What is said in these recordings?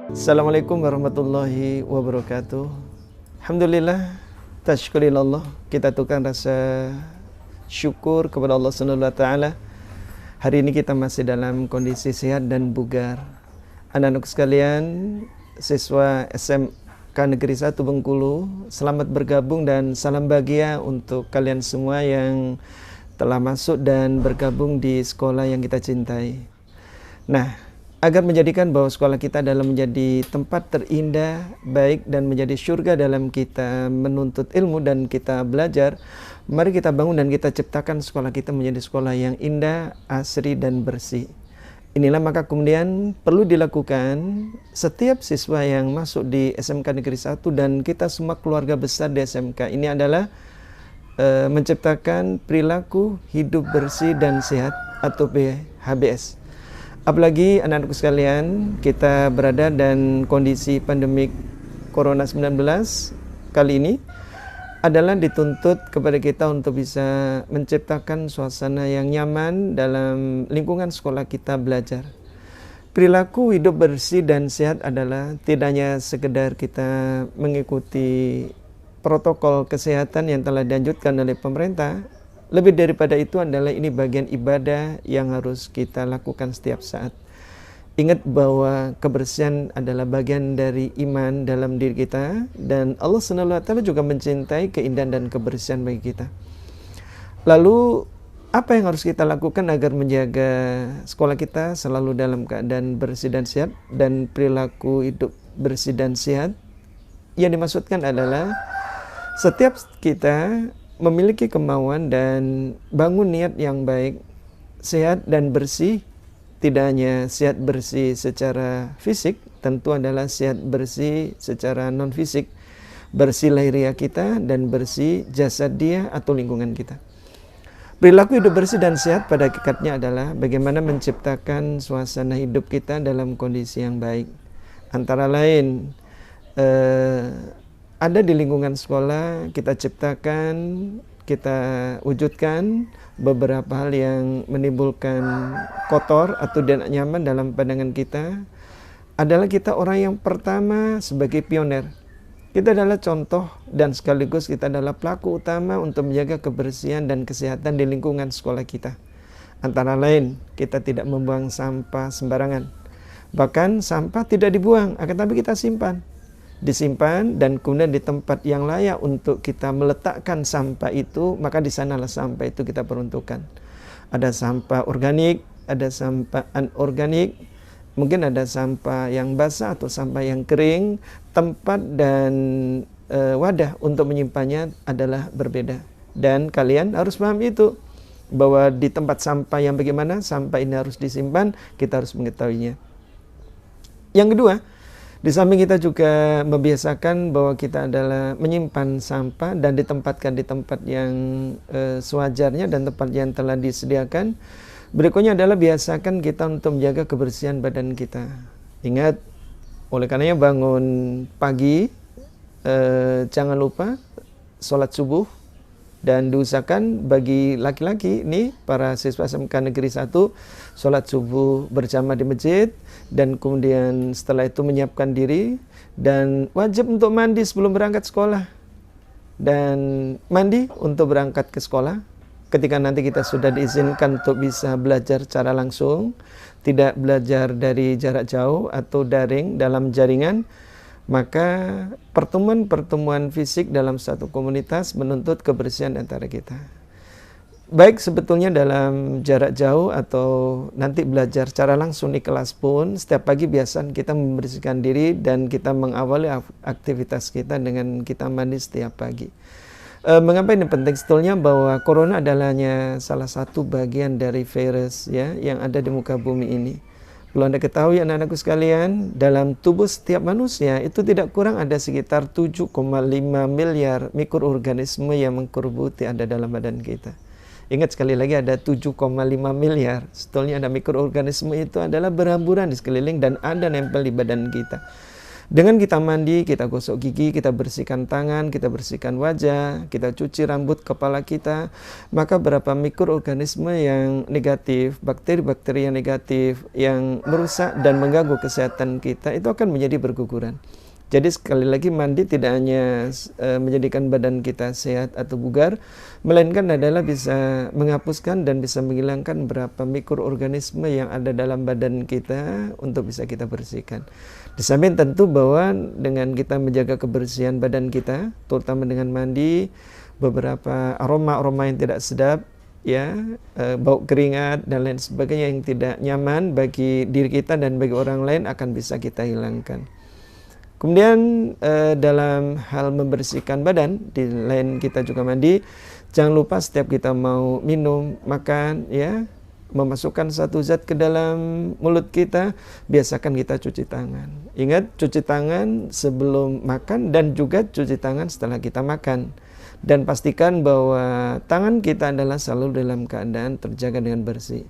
Assalamualaikum warahmatullahi wabarakatuh. Alhamdulillah, tashkurillallah, kita tukar rasa syukur kepada Allah Subhanahu wa taala. Hari ini kita masih dalam kondisi sehat dan bugar. Anak-anak sekalian, siswa SMK Negeri 1 Bengkulu, selamat bergabung dan salam bahagia untuk kalian semua yang telah masuk dan bergabung di sekolah yang kita cintai. Nah, agar menjadikan bahwa sekolah kita adalah menjadi tempat terindah, baik dan menjadi surga dalam kita menuntut ilmu dan kita belajar, mari kita bangun dan kita ciptakan sekolah kita menjadi sekolah yang indah, asri dan bersih. Inilah maka kemudian perlu dilakukan setiap siswa yang masuk di SMK Negeri 1 dan kita semua keluarga besar di SMK ini adalah menciptakan perilaku hidup bersih dan sehat atau PHBS. Apalagi anak-anakku sekalian, kita berada dan kondisi pandemik Corona 19 kali ini adalah dituntut kepada kita untuk bisa menciptakan suasana yang nyaman dalam lingkungan sekolah kita belajar. Perilaku hidup bersih dan sehat adalah tidak hanya sekedar kita mengikuti protokol kesehatan yang telah dianjurkan oleh pemerintah. Lebih daripada itu adalah ini bagian ibadah yang harus kita lakukan setiap saat. Ingat bahwa kebersihan adalah bagian dari iman dalam diri kita dan Allah SWT juga mencintai keindahan dan kebersihan bagi kita. Lalu apa yang harus kita lakukan agar menjaga sekolah kita selalu dalam keadaan bersih dan sehat dan perilaku hidup bersih dan sehat? Yang dimaksudkan adalah setiap kita memiliki kemauan dan bangun niat yang baik, sehat dan bersih, tidak hanya sehat bersih secara fisik, tentu adalah sehat bersih secara non-fisik, bersih lahiriah kita dan bersih jasadiah atau lingkungan kita. Perilaku hidup bersih dan sehat pada hakikatnya adalah bagaimana menciptakan suasana hidup kita dalam kondisi yang baik. Antara lain, ada di lingkungan sekolah, kita ciptakan, kita wujudkan beberapa hal yang menimbulkan kotor atau tidak nyaman dalam pandangan kita. Adalah kita orang yang pertama sebagai pioner. Kita adalah contoh dan sekaligus kita adalah pelaku utama untuk menjaga kebersihan dan kesehatan di lingkungan sekolah kita. Antara lain, kita tidak membuang sampah sembarangan. Bahkan sampah tidak dibuang, akan tapi kita simpan. Disimpan dan kemudian di tempat yang layak untuk kita meletakkan sampah itu, maka di sanalah sampah itu kita peruntukkan. Ada sampah organik, ada sampah anorganik, mungkin ada sampah yang basah atau sampah yang kering. Tempat dan wadah untuk menyimpannya adalah berbeda. Dan kalian harus paham itu, bahwa di tempat sampah yang bagaimana sampah ini harus disimpan, kita harus mengetahuinya. Yang kedua, di samping kita juga membiasakan bahwa kita adalah menyimpan sampah dan ditempatkan di tempat yang sewajarnya dan tempat yang telah disediakan. Berikutnya adalah biasakan kita untuk menjaga kebersihan badan kita. Ingat, oleh karenanya bangun pagi, jangan lupa sholat subuh. Dan diusahakan bagi laki-laki ini, para siswa SMK Negeri 1, sholat subuh berjamaah di masjid, dan kemudian setelah itu menyiapkan diri, dan wajib untuk mandi sebelum berangkat sekolah. Dan mandi untuk berangkat ke sekolah, ketika nanti kita sudah diizinkan untuk bisa belajar secara langsung, tidak belajar dari jarak jauh atau daring dalam jaringan, maka pertemuan-pertemuan fisik dalam satu komunitas menuntut kebersihan antara kita. Baik sebetulnya dalam jarak jauh atau nanti belajar secara langsung di kelas pun, setiap pagi biasa kita membersihkan diri dan kita mengawali aktivitas kita dengan kita mandi setiap pagi. Mengapa ini penting? Sebetulnya bahwa corona adalah hanya salah satu bagian dari virus ya yang ada di muka bumi ini. Perlu Anda ketahui anak-anakku sekalian, dalam tubuh setiap manusia itu tidak kurang ada sekitar 7,5 miliar mikroorganisme yang menggerogoti ada dalam badan kita. Ingat sekali lagi ada 7,5 miliar. Sebetulnya ada mikroorganisme itu adalah berhamburan di sekeliling dan ada nempel di badan kita. Dengan kita mandi, kita gosok gigi, kita bersihkan tangan, kita bersihkan wajah, kita cuci rambut kepala kita, maka berapa mikroorganisme yang negatif, bakteri-bakteri yang negatif, yang merusak dan mengganggu kesehatan kita, itu akan menjadi berguguran. Jadi sekali lagi mandi tidak hanya menjadikan badan kita sehat atau bugar, melainkan adalah bisa menghapuskan dan bisa menghilangkan beberapa mikroorganisme yang ada dalam badan kita untuk bisa kita bersihkan. Di samping tentu bahwa dengan kita menjaga kebersihan badan kita, terutama dengan mandi, beberapa aroma-aroma yang tidak sedap, ya, bau keringat dan lain sebagainya yang tidak nyaman bagi diri kita dan bagi orang lain akan bisa kita hilangkan. Kemudian dalam hal membersihkan badan, di lain kita juga mandi, jangan lupa setiap kita mau minum, makan, ya, memasukkan satu zat ke dalam mulut kita, biasakan kita cuci tangan. Ingat, cuci tangan sebelum makan dan juga cuci tangan setelah kita makan. Dan pastikan bahwa tangan kita adalah selalu dalam keadaan terjaga dengan bersih.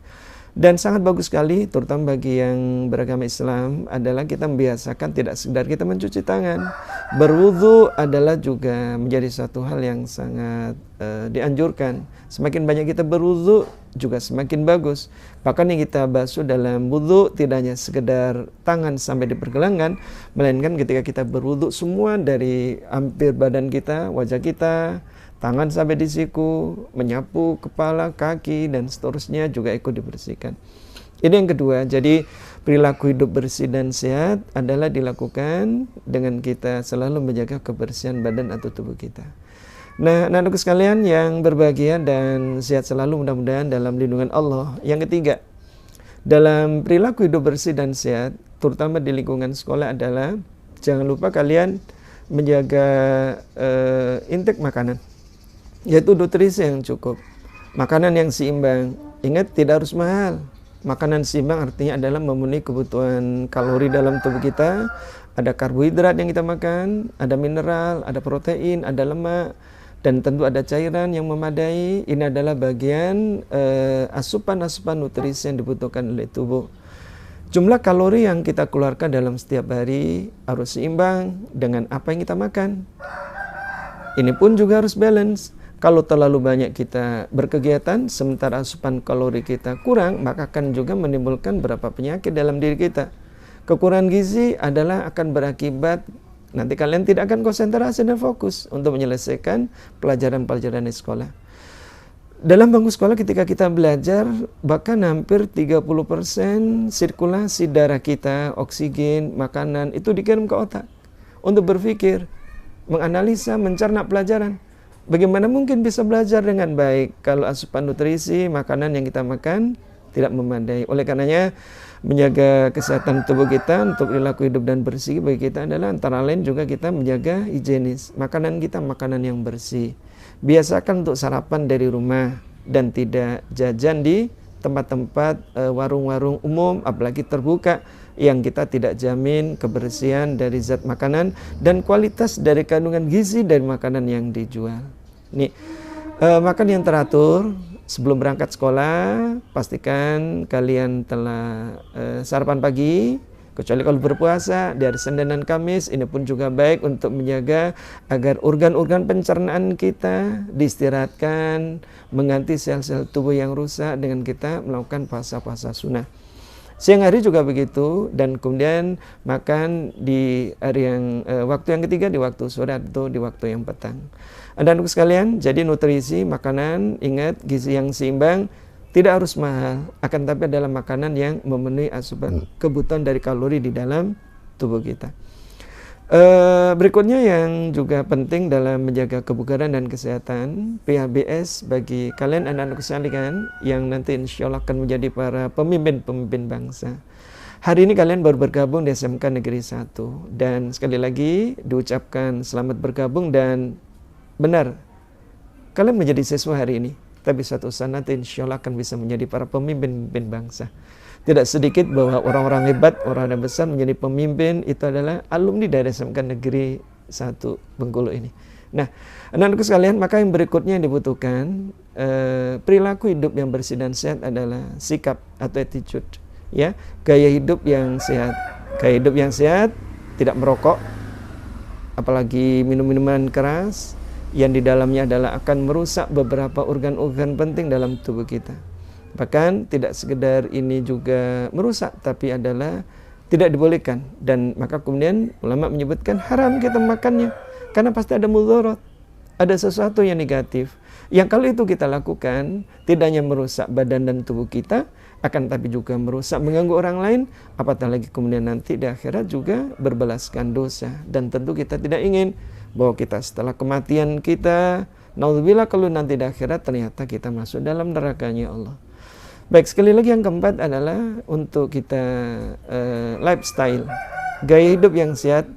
Dan sangat bagus sekali, terutama bagi yang beragama Islam, adalah kita membiasakan tidak sekedar kita mencuci tangan. Berwudu adalah juga menjadi satu hal yang sangat dianjurkan. Semakin banyak kita berwudu juga semakin bagus. Bahkan yang kita basuh dalam wudu tidak hanya sekedar tangan sampai di pergelangan, melainkan ketika kita berwudu semua dari hampir badan kita, wajah kita, tangan sampai di siku, menyapu kepala, kaki, dan seterusnya juga ikut dibersihkan. Ini yang kedua, jadi perilaku hidup bersih dan sehat adalah dilakukan dengan kita selalu menjaga kebersihan badan atau tubuh kita. Nah, anak-anakku sekalian yang berbahagia dan sehat selalu mudah-mudahan dalam lindungan Allah. Yang ketiga, dalam perilaku hidup bersih dan sehat, terutama di lingkungan sekolah adalah jangan lupa kalian menjaga intake makanan, yaitu nutrisi yang cukup, makanan yang seimbang. Ingat, tidak harus mahal. Makanan seimbang artinya adalah memenuhi kebutuhan kalori dalam tubuh kita. Ada karbohidrat yang kita makan, ada mineral, ada protein, ada lemak, dan tentu ada cairan yang memadai. Ini adalah bagian asupan-asupan nutrisi yang dibutuhkan oleh tubuh. Jumlah kalori yang kita keluarkan dalam setiap hari harus seimbang dengan apa yang kita makan. Ini pun juga harus balance. Kalau terlalu banyak kita berkegiatan, sementara asupan kalori kita kurang, maka akan juga menimbulkan beberapa penyakit dalam diri kita. Kekurangan gizi adalah akan berakibat nanti kalian tidak akan konsentrasi dan fokus untuk menyelesaikan pelajaran-pelajaran di sekolah. Dalam bangku sekolah ketika kita belajar, bahkan hampir 30% sirkulasi darah kita, oksigen, makanan, itu dikirim ke otak untuk berpikir, menganalisa, mencerna pelajaran. Bagaimana mungkin bisa belajar dengan baik kalau asupan nutrisi, makanan yang kita makan tidak memadai. Oleh karenanya, menjaga kesehatan tubuh kita untuk perilaku hidup dan bersih bagi kita adalah antara lain juga kita menjaga higienis. Makanan kita makanan yang bersih. Biasakan untuk sarapan dari rumah dan tidak jajan di tempat-tempat warung-warung umum, apalagi terbuka, yang kita tidak jamin kebersihan dari zat makanan dan kualitas dari kandungan gizi dari makanan yang dijual. Nih, makan yang teratur sebelum berangkat sekolah, pastikan kalian telah sarapan pagi, kecuali kalau berpuasa di hari Senin dan Kamis. Ini pun juga baik untuk menjaga agar organ-organ pencernaan kita diistirahatkan, mengganti sel-sel tubuh yang rusak dengan kita melakukan puasa-puasa sunnah. Siang hari juga begitu, dan kemudian makan di hari yang waktu yang ketiga, di waktu sore atau di waktu yang petang. Anak-anak sekalian, jadi nutrisi makanan, ingat gizi yang seimbang tidak harus mahal, akan tapi adalah makanan yang memenuhi asupan kebutuhan dari kalori di dalam tubuh kita. Berikutnya yang juga penting dalam menjaga kebugaran dan kesehatan, PHBS bagi kalian anak-anak sekalian yang nanti insya Allah akan menjadi para pemimpin-pemimpin bangsa. Hari ini kalian baru bergabung di SMK Negeri 1, dan sekali lagi diucapkan selamat bergabung, dan benar, kalian menjadi siswa hari ini, tapi suatu saat nanti insya Allah akan bisa menjadi para pemimpin-pemimpin bangsa. Tidak sedikit bahwa orang-orang hebat, orang-orang besar menjadi pemimpin itu adalah alumni dari SMK Negeri 1 Bengkulu ini. Nah, anak-anakku sekalian, maka yang berikutnya yang dibutuhkan perilaku hidup yang bersih dan sehat adalah sikap atau attitude, ya, gaya hidup yang sehat. Gaya hidup yang sehat tidak merokok, apalagi minum-minuman keras yang di dalamnya adalah akan merusak beberapa organ-organ penting dalam tubuh kita. Bahkan tidak sekedar ini juga merusak, tapi adalah tidak dibolehkan. Dan maka kemudian ulama menyebutkan haram kita makannya, karena pasti ada mudarat, ada sesuatu yang negatif. Yang kalau itu kita lakukan, tidak hanya merusak badan dan tubuh kita, akan tapi juga merusak, mengganggu orang lain, apatah lagi kemudian nanti di akhirat juga berbalaskan dosa. Dan tentu kita tidak ingin bahwa kita setelah kematian kita, naudzubillah, kalau nanti di akhirat ternyata kita masuk dalam nerakanya Allah. Baik, sekali lagi yang keempat adalah untuk kita lifestyle, gaya hidup yang sehat,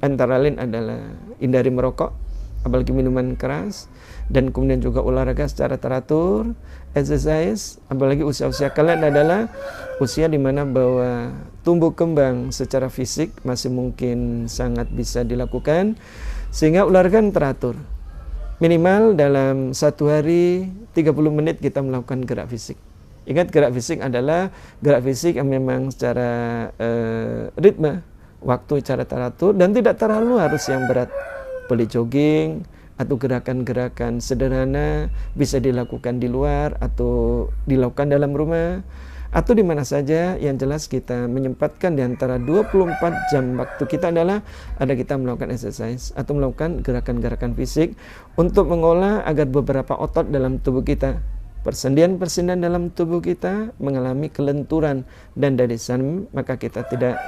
antara lain adalah hindari merokok, apalagi minuman keras, dan kemudian juga olahraga secara teratur, exercise, apalagi usia-usia kalian adalah usia di mana bahwa tumbuh kembang secara fisik masih mungkin sangat bisa dilakukan, sehingga olahraga teratur. Minimal dalam satu hari 30 menit kita melakukan gerak fisik. Ingat, gerak fisik adalah gerak fisik yang memang secara ritme, waktu secara teratur, dan tidak terlalu harus yang berat. Boleh jogging, atau gerakan-gerakan sederhana bisa dilakukan di luar atau dilakukan dalam rumah atau di mana saja. Yang jelas kita menyempatkan di antara 24 jam waktu kita adalah ada kita melakukan exercise atau melakukan gerakan-gerakan fisik untuk mengolah agar beberapa otot dalam tubuh kita, persendian-persendian dalam tubuh kita mengalami kelenturan, dan dari sana maka kita tidak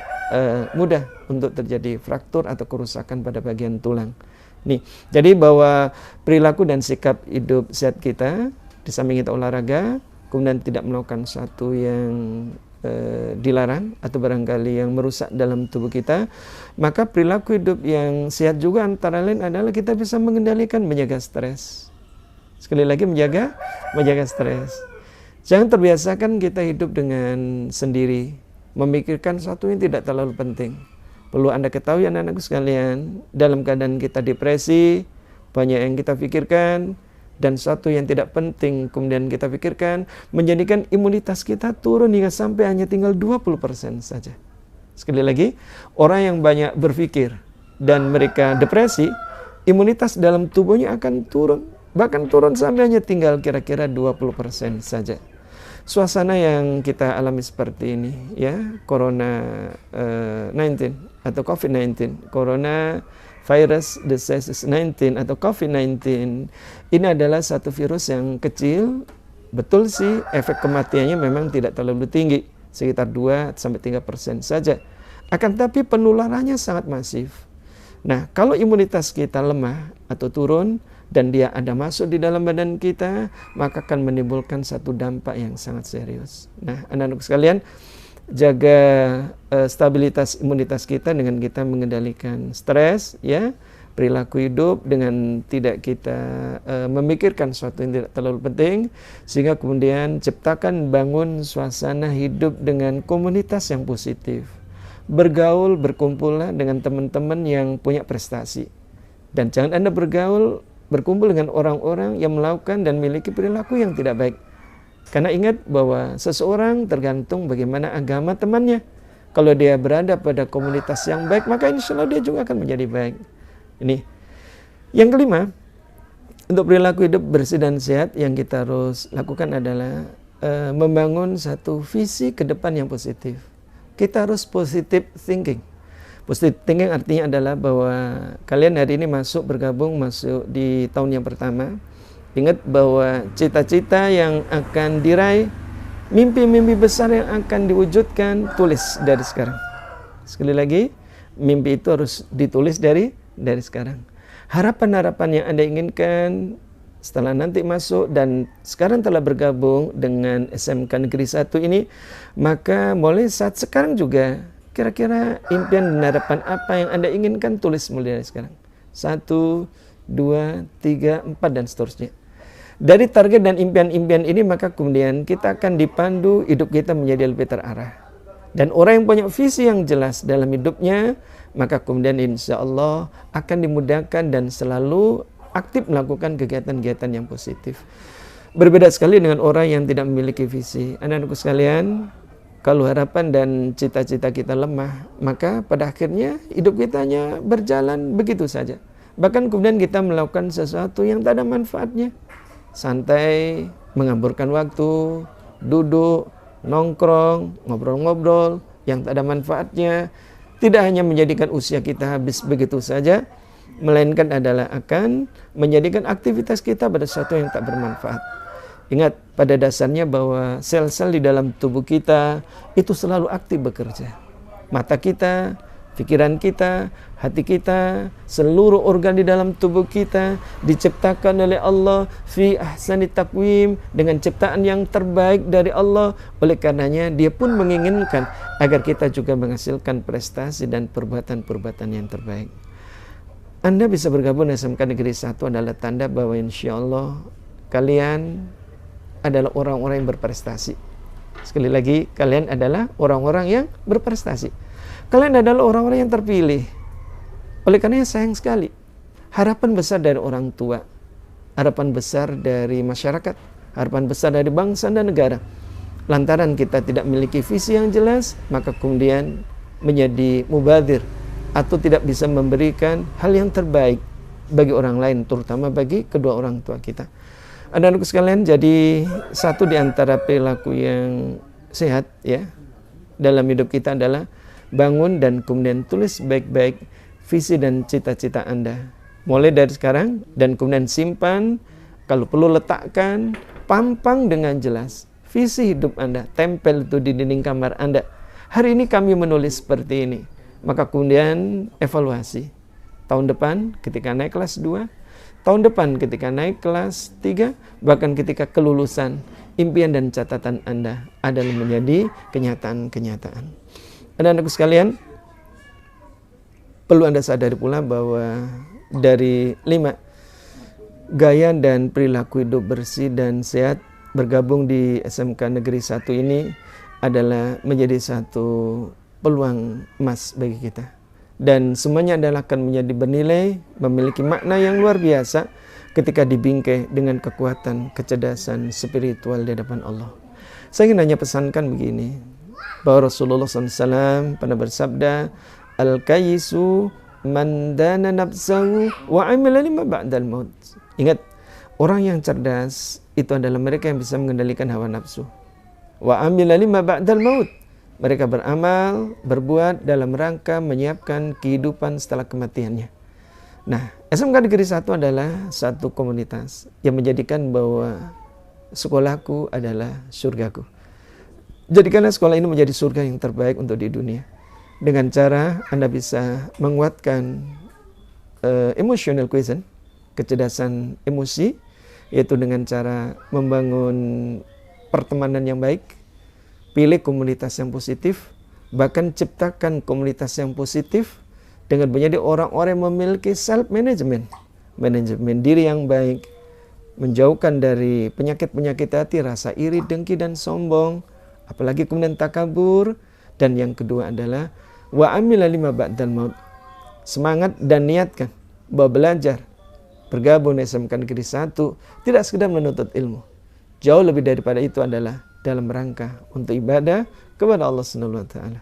mudah untuk terjadi fraktur atau kerusakan pada bagian tulang. Nih, jadi bahwa perilaku dan sikap hidup sehat kita, di samping kita olahraga, kemudian tidak melakukan sesuatu yang dilarang atau barangkali yang merusak dalam tubuh kita, maka perilaku hidup yang sehat juga antara lain adalah kita bisa mengendalikan, menjaga stres. Sekali lagi, menjaga stres. Jangan terbiasakan kita hidup dengan sendiri, memikirkan sesuatu yang tidak terlalu penting. Perlu Anda ketahui anak-anakku sekalian, dalam keadaan kita depresi, banyak yang kita pikirkan, dan sesuatu yang tidak penting kemudian kita pikirkan, menjadikan imunitas kita turun hingga sampai hanya tinggal 20% saja. Sekali lagi, orang yang banyak berpikir dan mereka depresi, imunitas dalam tubuhnya akan turun, bahkan turun sampai hanya tinggal kira-kira 20% saja. Suasana yang kita alami seperti ini, ya, Corona-19 atau COVID-19, Corona Virus Disease 19 atau COVID-19, ini adalah satu virus yang kecil. Betul sih, efek kematiannya memang tidak terlalu tinggi, sekitar 2-3% saja. Akan tapi penularannya sangat masif. Nah, kalau imunitas kita lemah atau turun, dan dia ada masuk di dalam badan kita, maka akan menimbulkan satu dampak yang sangat serius. Nah, anak-anak sekalian, jaga stabilitas imunitas kita dengan kita mengendalikan stres, ya, perilaku hidup dengan tidak kita memikirkan sesuatu yang tidak terlalu penting, sehingga kemudian ciptakan, bangun suasana hidup dengan komunitas yang positif. Bergaul, berkumpullah dengan teman-teman yang punya prestasi. Dan jangan Anda berkumpul dengan orang-orang yang melakukan dan memiliki perilaku yang tidak baik. Karena ingat bahwa seseorang tergantung bagaimana agama temannya. Kalau dia berada pada komunitas yang baik, maka insya Allah dia juga akan menjadi baik. Ini. Yang kelima, untuk perilaku hidup bersih dan sehat yang kita harus lakukan adalah membangun satu visi ke depan yang positif. Kita harus positive thinking. Positive thinking artinya adalah bahwa kalian hari ini bergabung di tahun yang pertama. Ingat bahwa cita-cita yang akan diraih, mimpi-mimpi besar yang akan diwujudkan, tulis dari sekarang. Sekali lagi, mimpi itu harus ditulis dari sekarang. Harapan-harapan yang Anda inginkan setelah nanti masuk dan sekarang telah bergabung dengan SMK Negeri 1 ini, maka mulai saat sekarang juga, kira-kira impian dan harapan apa yang Anda inginkan, tulis mulai dari sekarang. 1, 2, 3, 4 dan seterusnya. Dari target dan impian-impian ini maka kemudian kita akan dipandu, hidup kita menjadi lebih terarah. Dan orang yang punya visi yang jelas dalam hidupnya, maka kemudian insya Allah akan dimudahkan dan selalu aktif melakukan kegiatan-kegiatan yang positif. Berbeda sekali dengan orang yang tidak memiliki visi. Anak-anakku sekalian, Kalau harapan dan cita-cita kita lemah, maka pada akhirnya hidup kita hanya berjalan begitu saja. Bahkan kemudian kita melakukan sesuatu yang tak ada manfaatnya. Santai, mengamburkan waktu, duduk, nongkrong, ngobrol-ngobrol yang tak ada manfaatnya. Tidak hanya menjadikan usia kita habis begitu saja, melainkan adalah akan menjadikan aktivitas kita pada sesuatu yang tak bermanfaat. Ingat, pada dasarnya bahwa sel-sel di dalam tubuh kita itu selalu aktif bekerja. Mata kita, pikiran kita, hati kita, seluruh organ di dalam tubuh kita diciptakan oleh Allah fi ahsani taqwim, dengan ciptaan yang terbaik dari Allah. Oleh karenanya Dia pun menginginkan agar kita juga menghasilkan prestasi dan perbuatan-perbuatan yang terbaik. Anda bisa bergabung di SMK Negeri 1 adalah tanda bahwa insya Allah kalian adalah orang-orang yang berprestasi. Sekali lagi, kalian adalah orang-orang yang berprestasi. Kalian adalah orang-orang yang terpilih. Oleh karena sayang sekali, harapan besar dari orang tua, harapan besar dari masyarakat, harapan besar dari bangsa dan negara, lantaran kita tidak memiliki visi yang jelas, maka kemudian menjadi mubadir atau tidak bisa memberikan hal yang terbaik bagi orang lain, terutama bagi kedua orang tua kita. Anak-anakku sekalian, jadi satu di antara perilaku yang sehat ya dalam hidup kita adalah bangun dan kemudian tulis baik-baik visi dan cita-cita Anda. Mulai dari sekarang dan kemudian simpan, kalau perlu letakkan, pampang dengan jelas visi hidup Anda, tempel itu di dinding kamar Anda. Hari ini kami menulis seperti ini, maka kemudian evaluasi. Tahun depan ketika naik kelas 2, tahun depan ketika naik kelas 3, bahkan ketika kelulusan, impian dan catatan Anda adalah menjadi kenyataan-kenyataan. Anak-anakku sekalian, perlu Anda sadari pula bahwa dari 5 gaya dan perilaku hidup bersih dan sehat bergabung di SMK Negeri 1 ini adalah menjadi satu peluang emas bagi kita. Dan semuanya adalah akan menjadi bernilai, memiliki makna yang luar biasa ketika dibingkai dengan kekuatan, kecerdasan spiritual di hadapan Allah. Saya ingin hanya pesankan begini, bahwa Rasulullah SAW pernah bersabda, Al-Kayisu man dana nafsahu wa amila lima ba'dal maut. Ingat, orang yang cerdas itu adalah mereka yang bisa mengendalikan hawa nafsu. Wa amila lima ba'dal maut. Mereka beramal, berbuat dalam rangka menyiapkan kehidupan setelah kematiannya. Nah, SMK Negeri 1 adalah satu komunitas yang menjadikan bahwa sekolahku adalah surgaku. Jadikanlah sekolah ini menjadi surga yang terbaik untuk di dunia. Dengan cara Anda bisa menguatkan emotional quotient, kecerdasan emosi, yaitu dengan cara membangun pertemanan yang baik, pilih komunitas yang positif, bahkan ciptakan komunitas yang positif dengan menjadi orang-orang yang memiliki self-management, manajemen diri yang baik, menjauhkan dari penyakit-penyakit hati, rasa iri, dengki, dan sombong, apalagi kemudian takabur. Dan yang kedua adalah wa amila lima ba'dal maut, semangat dan niatkan bahwa belajar, bergabung di SMK Negeri 1 tidak sekedar menuntut ilmu, jauh lebih daripada itu adalah dalam rangka untuk ibadah kepada Allah Subhanahu wa taala.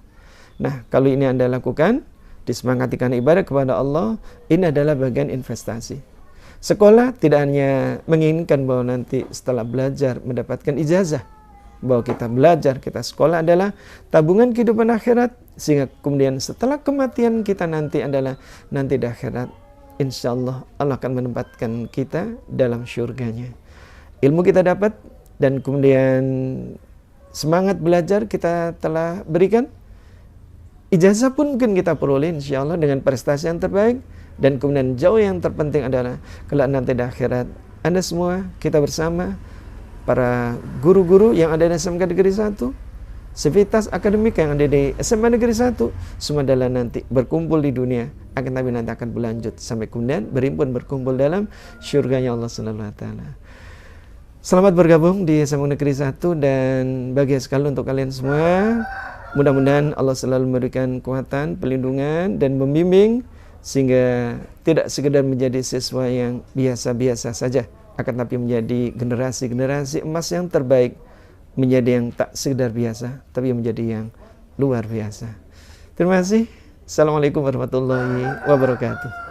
Nah, kalau ini Anda lakukan, disemangatikan ibadah kepada Allah, ini adalah bagian investasi. Sekolah tidak hanya menginginkan bahwa nanti setelah belajar mendapatkan ijazah, bahwa kita belajar, kita sekolah adalah tabungan kehidupan akhirat, sehingga kemudian setelah kematian kita nanti adalah nanti di akhirat, insya Allah Allah akan menempatkan kita dalam syurganya. Ilmu kita dapat, dan kemudian semangat belajar kita telah berikan, ijazah pun mungkin kita peroleh insya Allah dengan prestasi yang terbaik. Dan kemudian jauh yang terpenting adalah kelak nanti di akhirat, Anda semua, kita bersama, para guru-guru yang ada di SMK Negeri 1, sivitas akademik yang ada di SMK Negeri 1, semua adalah nanti berkumpul di dunia, akan tapi nanti akan berlanjut sampai kemudian berhimpun berkumpul dalam syurganya Allah Subhanahu wa taala. Selamat bergabung di SMK Negeri 1 dan bahagia sekali untuk kalian semua. Mudah-mudahan Allah selalu memberikan kekuatan, perlindungan, dan membimbing sehingga tidak sekedar menjadi siswa yang biasa-biasa saja, akan tapi menjadi generasi-generasi emas yang terbaik menjadi yang tak sekedar biasa, tapi menjadi yang luar biasa. Terima kasih. Assalamualaikum warahmatullahi wabarakatuh.